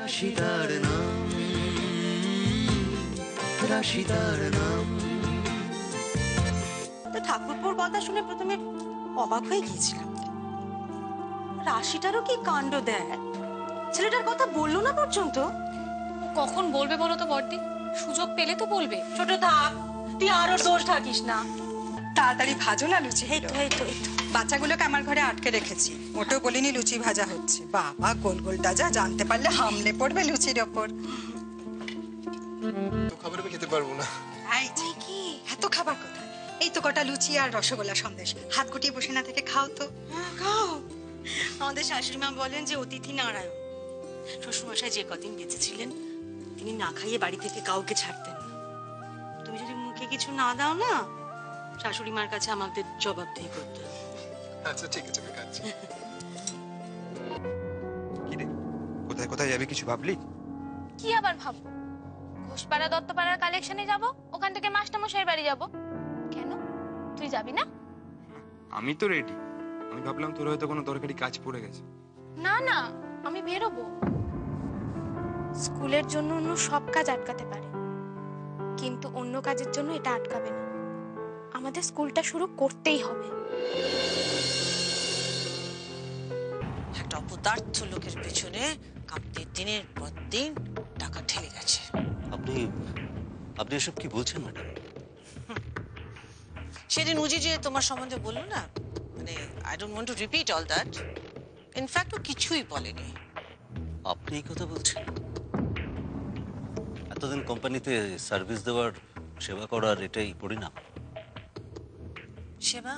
রাশিদার নাম, রাশিদার নাম। তো ঠাকুরপুর কথা শুনে প্রথমে অবাক হয়ে গিয়েছিলাম। রাশিটারও কি কাণ্ড দেয়, ছেলেটার কথা বললো না পর্যন্ত। কখন বলবে বলো তো বড়দি? সুযোগ পেলে তো বলবে। ছোট থাক, তুই আরো দোষ থাকিস না। তাড়াতাড়ি ভাজো না লুচি। এই তো এই তো এই তো। বাচ্চাগুলোকে আমার ঘরে আটকে রেখেছি, মোটেও বলিনি লুচি ভাজা হচ্ছে। বাবা, গোল গোল ডাজা জানতে পারলে হামলে পড়বে লুচির ওপর। তো খাবার আমি খেতে পারবো না। এই যে কি এত খাবার কোথায়? এই তো কটা লুচি আর রসগোল্লা সন্দেশ, হাত গুটিয়ে বসে না থেকে খাও তো। হ্যাঁ খাও। আমাদের শাশুড়ি মা বলেন যে অতিথি নারায়ণ। শ্বশুরমশাই যে কদিন বেঁচে ছিলেন তিনি না খাইয়ে বাড়ি থেকে কাউকে ছাড়তেন না। তুমি যদি মুখে কিছু না দাও না, শাশুড়ি মার কাছে আমাদের জবাবদিহি করতে হবে। আচ্ছা ঠিক আছে, আমি খাচ্ছি। কি রে, কোথায় কোথায় যাবে কিছু ভাবলি? কি আবার ভাববো? ঘোষপাড়া দত্তপাড়ার কালেকশনে যাব, ওখান থেকে মাস্টারমশাইয়ের বাড়ি যাব। কেন, তুই যাবি না? আমি তো রেডি। আমি ভাবলাম তোর হয়তো কোনো দরকারি কাজ পড়ে গেছে। না না, আমি বেরোবো। স্কুলের জন্য অন্য সব কাজ আটকাতে পারে, কিন্তু অন্য কাজের জন্য এটা আটকাবে না। আমাদের স্কুলটা শুরু করতেই হবে। একটা অপদার্থ লোকের পেছনে কাঁপতে দিনের পর দিন টাকা ঠেলে গেছে। আপনি আপনি এসব কি বলছেন ম্যাডাম? সেদিন উজি যে তোমার সম্বন্ধে বললো না, মানে I don't want to repeat all that. In fact ও কিছুই বলেনি। আপনি এই কথা বলছেন? এতদিন কোম্পানিতে সার্ভিস দেওয়ার, সেবা করার এটাই পরিণাম? সেবা?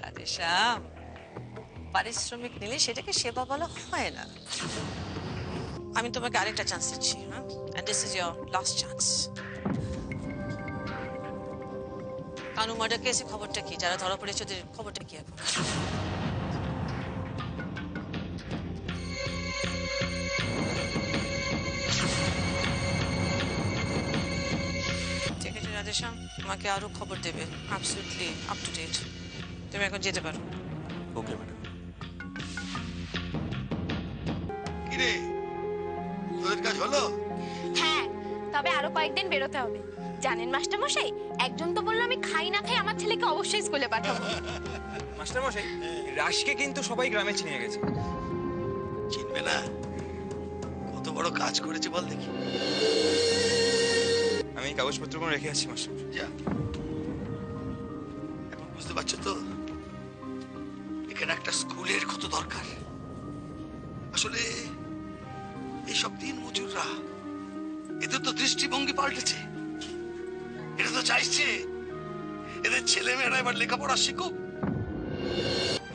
রাধেশ্যাম, পারিশ্রমিক নিলে সেটাকে সেবা বলা হয় না। আমি তোমাকে আরেকটা চান্স দিচ্ছি, হ্যাঁ? And this is your last chance. Kanu murder কেসে খবরটা কি? যারা ধরা পড়েছে ওদের খবরটা কি এখন? ঠিক আছে রাধেশ্যাম, আমাকে আরো খবর দেবে, অ্যাবসলিউটলি আপ টু ডেট। তুমি এখন যেতে পারো। Okay madam. কিরে, তোদের কাজ হলো? হ্যাঁ, তবে আরো কয়েকদিন বেরোতে হবে। জানেন মাস্টারমশাই, একজন তো বললো আমি খাই না খাই আমার ছেলেকে অবশ্যই স্কুলে পাঠাবো। মাস্টারমশাই, রাশকে কিন্তু সবাই গ্রামে চিনে গেছে। চিনবে না? কত বড় কাজ করেছে বল দেখি। আমি এই কাগজপত্রগুলো রেখে আসছি মাস্টার। যা, এখন বুঝতে পারছো তো এখানে একটা স্কুলের কত দরকার। আসলে এইসব দিন মজুররা, এদের তো দৃষ্টিভঙ্গি পাল্টেছে। এটা তো চাইছে এদের ছেলে মেয়েরা এবার লেখাপড়া শিখুক।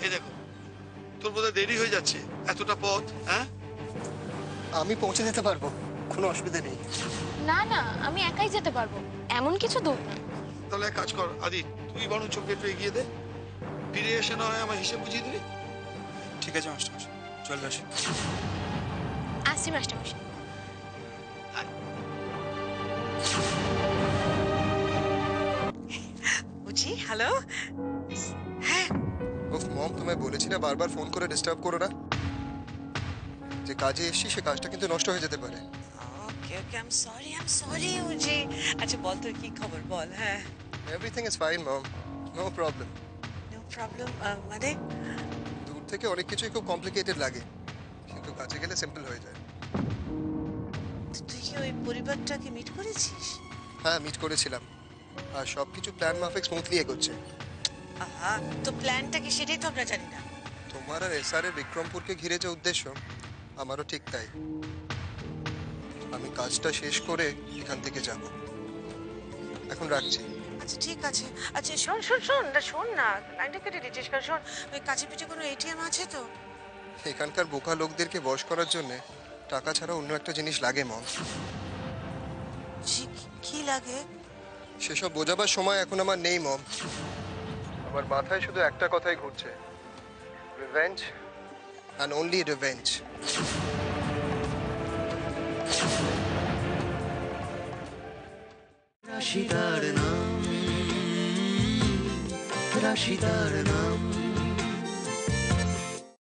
এই দেখো, তোর বোধহয় দেরি হয়ে যাচ্ছে, এতটা পথ। হ্যাঁ, আমি পৌঁছে যেতে পারবো, কোনো অসুবিধা নেই। না না, আমি একাই যেতে পারবো, এমন কিছু দূর না। তাহলে এক কাজ কর আদি, তুই বরঞ্চ একটু এগিয়ে দে, ফিরে এসে না হয় আমার হিসেব বুঝিয়ে দিবি। ঠিক আছে মাস্টারমশাই, চল রাশি। আসছি মাস্টারমশাই। উজি, হ্যালো। হ্যাঁ, ওফ মম, তোমায় বলেছি না বারবার ফোন করে ডিস্টার্ব করো না। যে কাজে এসেছি সে কাজটা কিন্তু নষ্ট হয়ে যেতে পারে। Okay okay, I am sorry উজি। আচ্ছা বল তোর কি খবর বল। হ্যাঁ, everything is fine mom, no problem. No problem মানে? দূর থেকে অনেক কিছুই খুব কমপ্লিকেটেড লাগে, কিন্তু কাছে গেলে সিম্পল হয়ে যায়। তুই কি ওই পরিবারটাকে মিট করেছিস? হ্যাঁ, মিট করেছিলাম, আর সবকিছু প্ল্যান মাফিক স্মুথলি এগোচ্ছে। আহা, তো প্ল্যানটা কি সেটাই তো আমরা জানি না। তোমার আর এসআর এর বিক্রমপুরকে ঘিরে যে উদ্দেশ্য, আমারও ঠিক তাই। আমি কাজটা শেষ করে এখান থেকে যাব। এখন রাখছি। আচ্ছা ঠিক আছে। আচ্ছা শোন না, লাইনটা কেটে দিচ্ছিস কারণ শোন, ওই কাছে পিঠে কোনো এটিএম আছে তো? এখানকার বোকা লোকদেরকে বশ করার জন্য টাকা ছাড়া অন্য একটা জিনিস লাগে মম। কি লাগে? সেসব বোঝাবার সময় এখন আমার নেই মম। আমার মাথায় শুধু একটা কথাই ঘুরছে, রিভেঞ্জ অ্যান্ড অনলি রিভেঞ্জ। রাশিদার নাম, রাশিদার নাম।